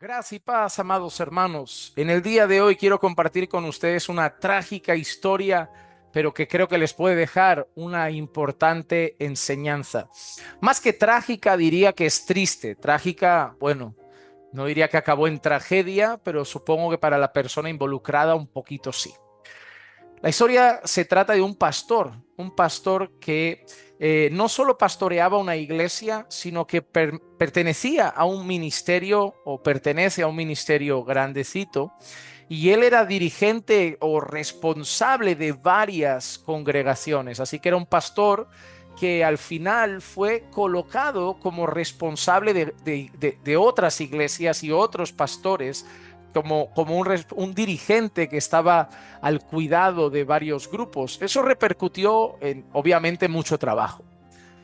Gracia y paz, amados hermanos. En el día de hoy quiero compartir con ustedes una trágica historia, pero que creo que les puede dejar una importante enseñanza. Más que trágica, diría que es triste. Trágica, bueno, no diría que acabó en tragedia, pero supongo que para la persona involucrada un poquito sí. La historia se trata de un pastor que no solo pastoreaba una iglesia, sino que pertenecía a un ministerio o pertenece a un ministerio grandecito, y él era dirigente o responsable de varias congregaciones. Así que era un pastor que al final fue colocado como responsable de otras iglesias y otros pastores, como un dirigente que estaba al cuidado de varios grupos. Eso repercutió en, obviamente, mucho trabajo.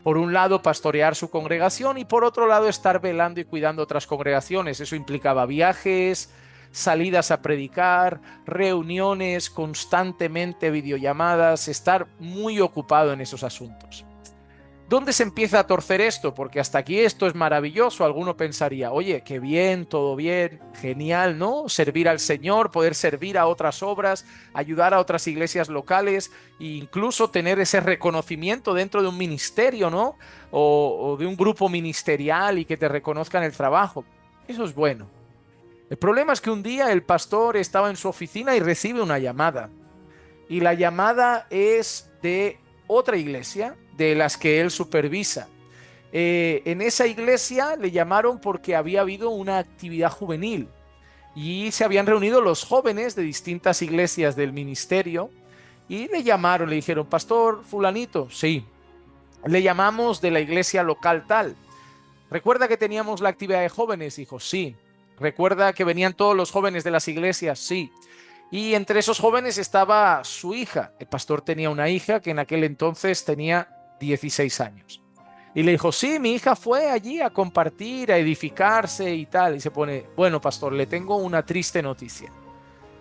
Por un lado, pastorear su congregación y por otro lado, estar velando y cuidando otras congregaciones. Eso implicaba viajes, salidas a predicar, reuniones, constantemente videollamadas, estar muy ocupado en esos asuntos. ¿Dónde se empieza a torcer esto? Porque hasta aquí esto es maravilloso. Alguno pensaría, oye, qué bien, todo bien, genial, ¿no? Servir al Señor, poder servir a otras obras, ayudar a otras iglesias locales e incluso tener ese reconocimiento dentro de un ministerio, ¿no? O de un grupo ministerial y que te reconozcan el trabajo. Eso es bueno. El problema es que un día el pastor estaba en su oficina y recibe una llamada. Y la llamada es de otra iglesia de las que él supervisa. En esa iglesia le llamaron porque había habido una actividad juvenil y se habían reunido los jóvenes de distintas iglesias del ministerio y le llamaron, le dijeron, pastor fulanito, sí, le llamamos de la iglesia local tal. ¿Recuerda que teníamos la actividad de jóvenes? Dijo, sí. ¿Recuerda que venían todos los jóvenes de las iglesias? Sí. Y entre esos jóvenes estaba su hija. El pastor tenía una hija que en aquel entonces tenía 16 años. Y le dijo, sí, mi hija fue allí a compartir, a edificarse y tal. Y se pone, bueno, pastor, le tengo una triste noticia.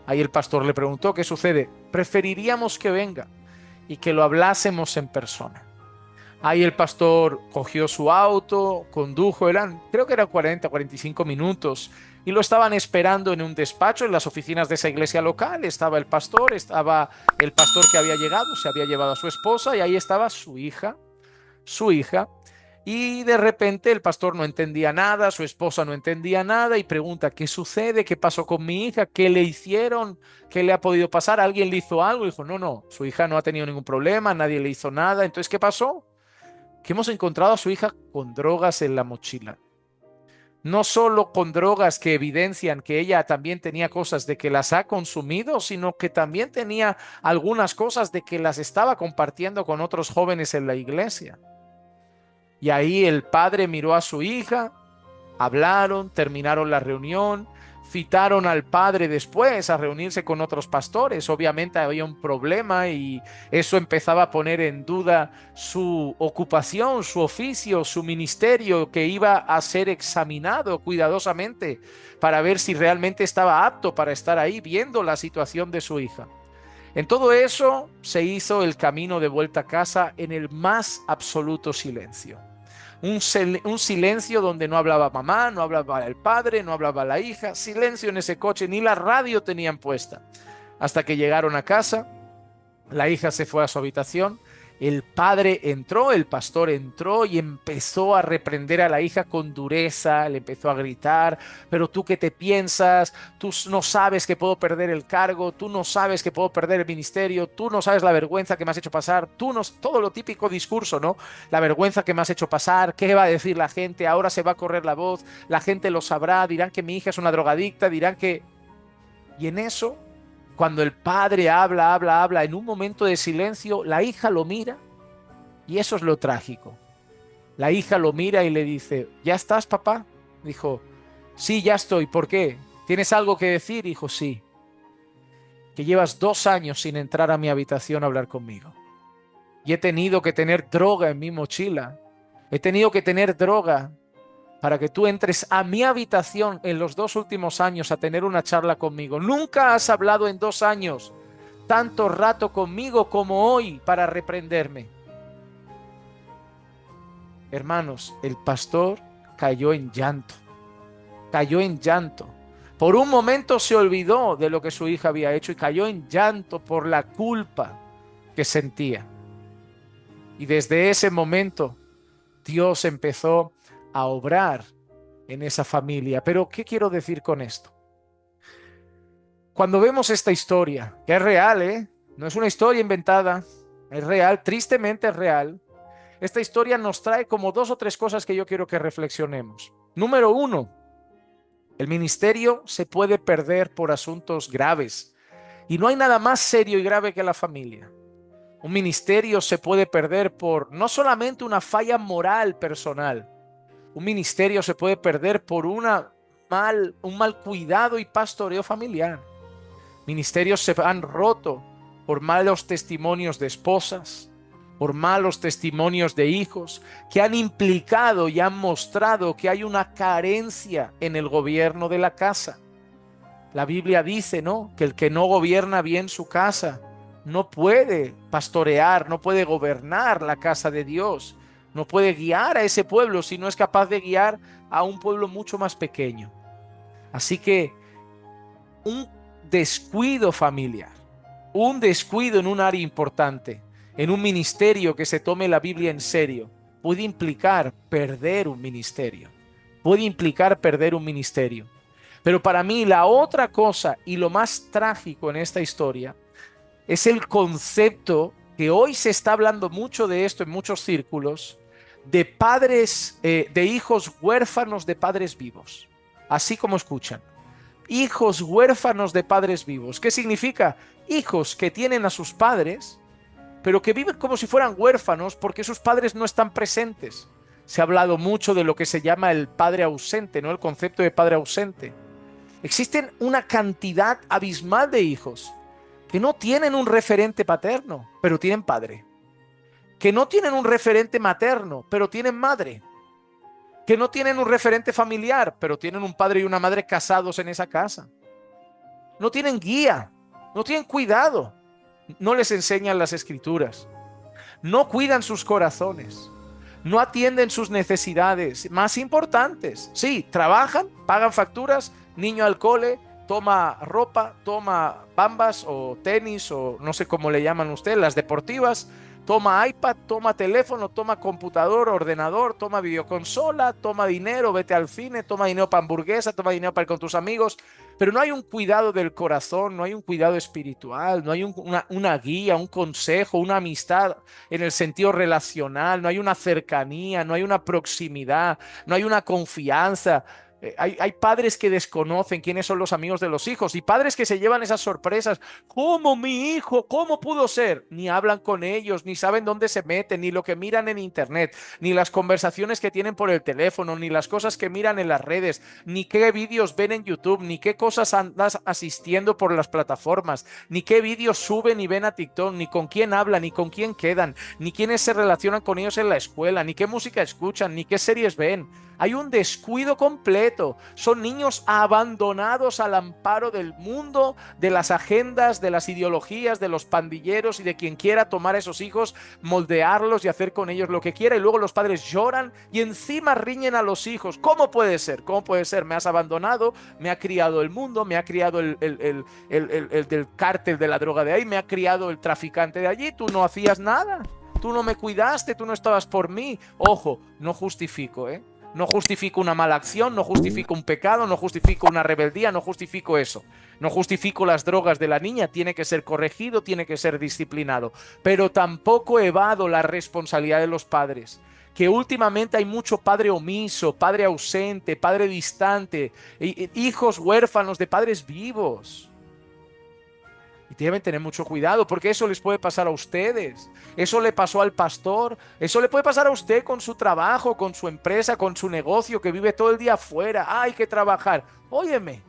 Ahí el pastor le preguntó, ¿qué sucede? Preferiríamos que venga y que lo hablásemos en persona. Ahí el pastor cogió su auto, condujo, creo que eran 45 minutos, y lo estaban esperando en un despacho en las oficinas de esa iglesia local. Estaba el pastor que había llegado, se había llevado a su esposa, y ahí estaba su hija, y de repente el pastor no entendía nada, su esposa no entendía nada, y pregunta, ¿qué sucede? ¿Qué pasó con mi hija? ¿Qué le hicieron? ¿Qué le ha podido pasar? ¿Alguien le hizo algo? Y dijo, no, no, su hija no ha tenido ningún problema, nadie le hizo nada. Entonces, ¿qué pasó? Que hemos encontrado a su hija con drogas en la mochila. No solo con drogas que evidencian que ella también tenía cosas de que las ha consumido, sino que también tenía algunas cosas de que las estaba compartiendo con otros jóvenes en la iglesia. Y ahí el padre miró a su hija, hablaron, terminaron la reunión, citaron al padre después a reunirse con otros pastores. Obviamente había un problema y eso empezaba a poner en duda su ocupación, su oficio, su ministerio, que iba a ser examinado cuidadosamente para ver si realmente estaba apto para estar ahí viendo la situación de su hija. En todo eso se hizo el camino de vuelta a casa en el más absoluto silencio. Un silencio donde no hablaba mamá, no hablaba el padre, no hablaba la hija, silencio en ese coche, ni la radio tenían puesta. Hasta que llegaron a casa, la hija se fue a su habitación, el padre entró, el pastor entró y empezó a reprender a la hija con dureza, le empezó a gritar, pero tú qué te piensas, tú no sabes que puedo perder el cargo, tú no sabes que puedo perder el ministerio, tú no sabes la vergüenza que me has hecho pasar, tú no, todo lo típico discurso, ¿no? La vergüenza que me has hecho pasar, qué va a decir la gente, ahora se va a correr la voz, la gente lo sabrá, dirán que mi hija es una drogadicta, dirán que... Y en eso, cuando el padre habla, en un momento de silencio, la hija lo mira y eso es lo trágico. La hija lo mira y le dice, ¿ya estás, papá? Dijo, sí, ya estoy. ¿Por qué? ¿Tienes algo que decir? Dijo, sí, que llevas 2 años sin entrar a mi habitación a hablar conmigo. Y he tenido que tener droga en mi mochila. He tenido que tener droga para que tú entres a mi habitación en los 2 últimos años a tener una charla conmigo. Nunca has hablado en 2 años tanto rato conmigo como hoy para reprenderme. Hermanos, el pastor cayó en llanto, cayó en llanto. Por un momento se olvidó de lo que su hija había hecho y cayó en llanto por la culpa que sentía. Y desde ese momento Dios empezó a obrar en esa familia. Pero ¿qué quiero decir con esto? Cuando vemos esta historia, que es real, no es una historia inventada, es real, tristemente es real. Esta historia nos trae como dos o tres cosas que yo quiero que reflexionemos. Número uno, el ministerio se puede perder por asuntos graves. Y no hay nada más serio y grave que la familia. Un ministerio se puede perder por no solamente una falla moral personal. Un ministerio se puede perder por un mal cuidado y pastoreo familiar. Ministerios se han roto por malos testimonios de esposas, por malos testimonios de hijos, que han implicado y han mostrado que hay una carencia en el gobierno de la casa. La Biblia dice, ¿no?, que el que no gobierna bien su casa no puede pastorear, no puede gobernar la casa de Dios, no puede guiar a ese pueblo si no es capaz de guiar a un pueblo mucho más pequeño. Así que un descuido familiar, un descuido en un área importante, en un ministerio que se tome la Biblia en serio, puede implicar perder un ministerio. Puede implicar perder un ministerio. Pero para mí la otra cosa y lo más trágico en esta historia es el concepto que hoy se está hablando mucho de esto en muchos círculos, de padres, de hijos huérfanos de padres vivos. Así como escuchan. Hijos huérfanos de padres vivos. ¿Qué significa? Hijos que tienen a sus padres, pero que viven como si fueran huérfanos porque sus padres no están presentes. Se ha hablado mucho de lo que se llama el padre ausente, ¿no? El concepto de padre ausente. Existen una cantidad abismal de hijos que no tienen un referente paterno, pero tienen padre. Que no tienen un referente materno, pero tienen madre. Que no tienen un referente familiar, pero tienen un padre y una madre casados en esa casa. No tienen guía, no tienen cuidado, no les enseñan las escrituras, no cuidan sus corazones, no atienden sus necesidades más importantes. Sí, trabajan, pagan facturas, niño al cole, toma ropa, toma bambas o tenis o no sé cómo le llaman ustedes, las deportivas, toma iPad, toma teléfono, toma computador, ordenador, toma videoconsola, toma dinero, vete al cine, toma dinero para hamburguesa, toma dinero para ir con tus amigos, pero no hay un cuidado del corazón, no hay un cuidado espiritual, no hay una guía, un consejo, una amistad en el sentido relacional, no hay una cercanía, no hay una proximidad, no hay una confianza. Hay padres que desconocen quiénes son los amigos de los hijos y padres que se llevan esas sorpresas. ¿Cómo mi hijo? ¿Cómo pudo ser? Ni hablan con ellos, ni saben dónde se meten, ni lo que miran en internet, ni las conversaciones que tienen por el teléfono, ni las cosas que miran en las redes, ni qué vídeos ven en YouTube, ni qué cosas andas asistiendo por las plataformas, ni qué vídeos suben y ven a TikTok, ni con quién hablan, ni con quién quedan, ni quiénes se relacionan con ellos en la escuela, ni qué música escuchan, ni qué series ven. Hay un descuido completo. Son niños abandonados al amparo del mundo, de las agendas, de las ideologías, de los pandilleros y de quien quiera tomar a esos hijos, moldearlos y hacer con ellos lo que quiera. Y luego los padres lloran y encima riñen a los hijos. ¿Cómo puede ser? ¿Cómo puede ser? Me has abandonado, me ha criado el mundo, me ha criado el del cártel de la droga de ahí, me ha criado el traficante de allí. Tú no hacías nada. Tú no me cuidaste, tú no estabas por mí. Ojo, no justifico, ¿eh? No justifico una mala acción, no justifico un pecado, no justifico una rebeldía, no justifico eso. No justifico las drogas de la niña, tiene que ser corregido, tiene que ser disciplinado. Pero tampoco evado la responsabilidad de los padres. Que últimamente hay mucho padre omiso, padre ausente, padre distante, hijos huérfanos de padres vivos. Y deben tener mucho cuidado porque eso les puede pasar a ustedes. Eso le pasó al pastor. Eso le puede pasar a usted con su trabajo, con su empresa, con su negocio, que vive todo el día afuera. Ah, hay que trabajar. Óyeme,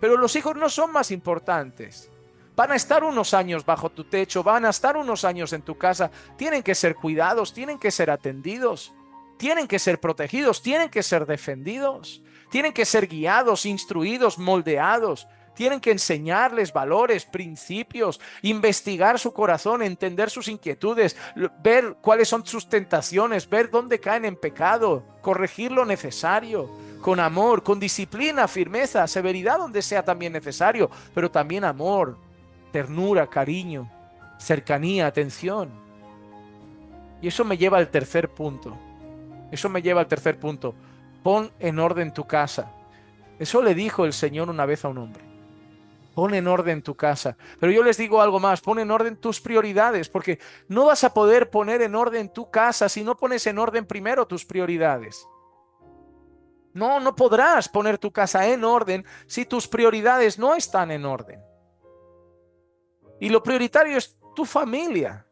pero los hijos no son más importantes. Van a estar unos años bajo tu techo, van a estar unos años en tu casa. Tienen que ser cuidados, tienen que ser atendidos, tienen que ser protegidos, tienen que ser defendidos, tienen que ser guiados, instruidos, moldeados. Tienen que enseñarles valores, principios, investigar su corazón, entender sus inquietudes, ver cuáles son sus tentaciones, ver dónde caen en pecado, corregir lo necesario, con amor, con disciplina, firmeza, severidad donde sea también necesario, pero también amor, ternura, cariño, cercanía, atención. Y eso me lleva al tercer punto. Eso me lleva al tercer punto. Pon en orden tu casa. Eso le dijo el Señor una vez a un hombre. Pon en orden tu casa. Pero yo les digo algo más, pon en orden tus prioridades, porque no vas a poder poner en orden tu casa si no pones en orden primero tus prioridades. No, no podrás poner tu casa en orden si tus prioridades no están en orden. Y lo prioritario es tu familia.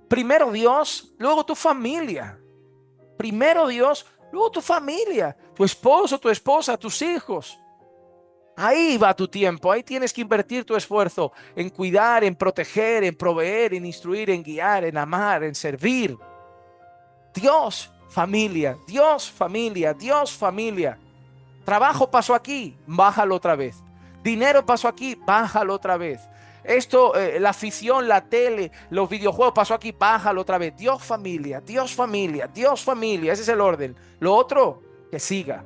Primero Dios, luego tu familia. Primero Dios, luego tu familia, tu esposo, tu esposa, tus hijos. Ahí va tu tiempo, ahí tienes que invertir tu esfuerzo en cuidar, en proteger, en proveer, en instruir, en guiar, en amar, en servir. Dios, familia, Dios, familia, Dios, familia. Trabajo pasó aquí, bájalo otra vez. Dinero pasó aquí, bájalo otra vez. Esto, la afición, la tele, los videojuegos pasó aquí, bájalo otra vez. Dios, familia, Dios, familia, Dios, familia. Ese es el orden. Lo otro, que siga,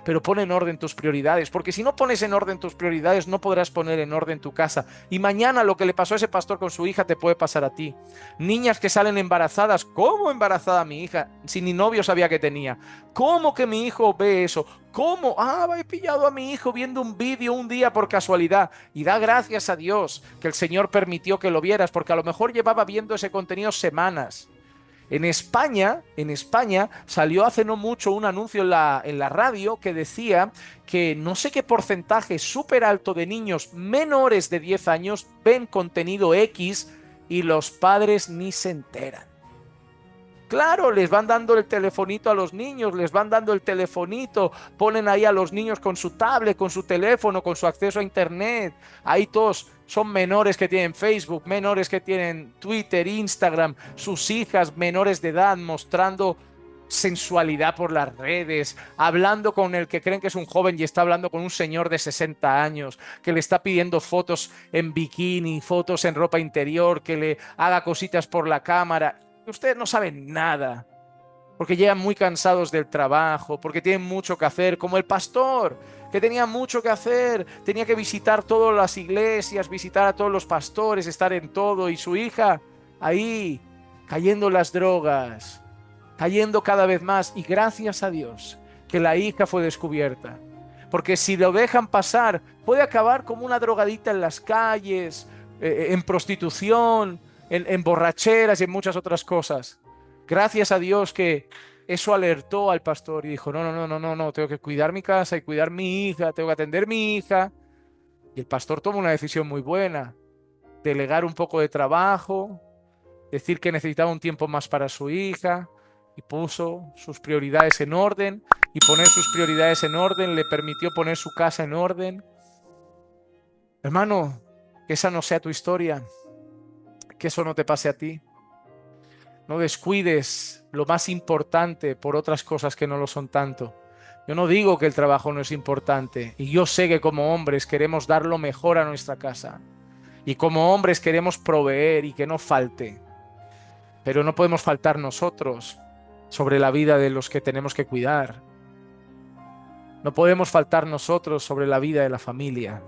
pero pon en orden tus prioridades, porque si no pones en orden tus prioridades, no podrás poner en orden tu casa. Y mañana lo que le pasó a ese pastor con su hija te puede pasar a ti. Niñas que salen embarazadas, ¿cómo embarazada mi hija? Si ni novio sabía que tenía. ¿Cómo que mi hijo ve eso? ¿Cómo? Ah, he pillado a mi hijo viendo un vídeo un día por casualidad. Y da gracias a Dios que el Señor permitió que lo vieras, porque a lo mejor llevaba viendo ese contenido semanas. En España salió hace no mucho un anuncio en la radio que decía que no sé qué porcentaje súper alto de niños menores de 10 años ven contenido X y los padres ni se enteran. Claro, les van dando el telefonito a los niños, les van dando el telefonito, ponen ahí a los niños con su tablet, con su teléfono, con su acceso a internet. Ahí todos son menores que tienen Facebook, menores que tienen Twitter, Instagram, sus hijas menores de edad mostrando sensualidad por las redes, hablando con el que creen que es un joven y está hablando con un señor de 60 años, que le está pidiendo fotos en bikini, fotos en ropa interior, que le haga cositas por la cámara. Ustedes no saben nada, porque llegan muy cansados del trabajo, porque tienen mucho que hacer, como el pastor, que tenía mucho que hacer, tenía que visitar todas las iglesias, visitar a todos los pastores, estar en todo, y su hija ahí, cayendo en las drogas, cayendo cada vez más, y gracias a Dios que la hija fue descubierta, porque si lo dejan pasar, puede acabar como una drogadita en las calles, en prostitución, en borracheras y en muchas otras cosas. Gracias a Dios que eso alertó al pastor y dijo, no, no, no, no, no, no, tengo que cuidar mi casa y cuidar mi hija, tengo que atender mi hija. Y el pastor tomó una decisión muy buena, delegar un poco de trabajo, decir que necesitaba un tiempo más para su hija y puso sus prioridades en orden, y poner sus prioridades en orden le permitió poner su casa en orden. Hermano, que esa no sea tu historia, que eso no te pase a ti. No descuides lo más importante por otras cosas que no lo son tanto. Yo no digo que el trabajo no es importante, y yo sé que como hombres queremos dar lo mejor a nuestra casa, y como hombres queremos proveer y que no falte, pero no podemos faltar nosotros sobre la vida de los que tenemos que cuidar. No podemos faltar nosotros sobre la vida de la familia.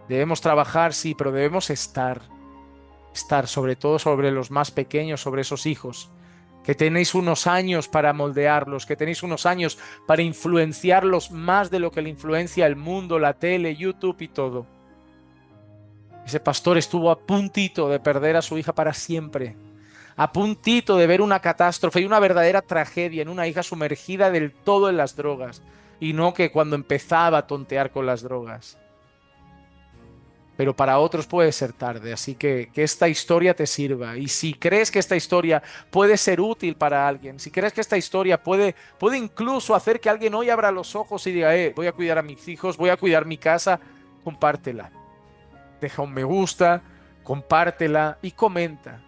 Debemos trabajar, sí, pero debemos estar sobre todo sobre los más pequeños, sobre esos hijos, que tenéis unos años para moldearlos, que tenéis unos años para influenciarlos más de lo que le influencia el mundo, la tele, YouTube y todo. Ese pastor estuvo a puntito de perder a su hija para siempre, a puntito de ver una catástrofe y una verdadera tragedia en una hija sumergida del todo en las drogas, y no que cuando empezaba a tontear con las drogas. Pero para otros puede ser tarde, así que esta historia te sirva. Y si crees que esta historia puede ser útil para alguien, si crees que esta historia puede incluso hacer que alguien hoy abra los ojos y diga, voy a cuidar a mis hijos, voy a cuidar mi casa, compártela. Deja un me gusta, compártela y comenta.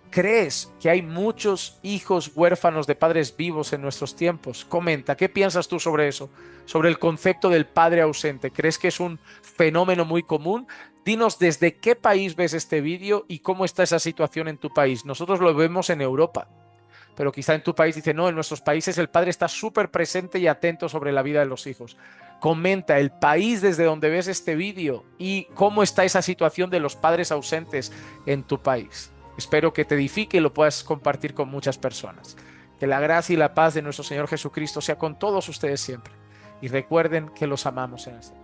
¿Crees que hay muchos hijos huérfanos de padres vivos en nuestros tiempos? Comenta, ¿qué piensas tú sobre eso? Sobre el concepto del padre ausente. ¿Crees que es un fenómeno muy común? Dinos desde qué país ves este vídeo y cómo está esa situación en tu país. Nosotros lo vemos en Europa. pero quizá en tu país dice, no, en nuestros países el padre está súper presente y atento sobre la vida de los hijos. Comenta el país desde donde ves este vídeo y cómo está esa situación de los padres ausentes en tu país. Espero que te edifique y lo puedas compartir con muchas personas. Que la gracia y la paz de nuestro Señor Jesucristo sea con todos ustedes siempre. Y recuerden que los amamos en el Señor.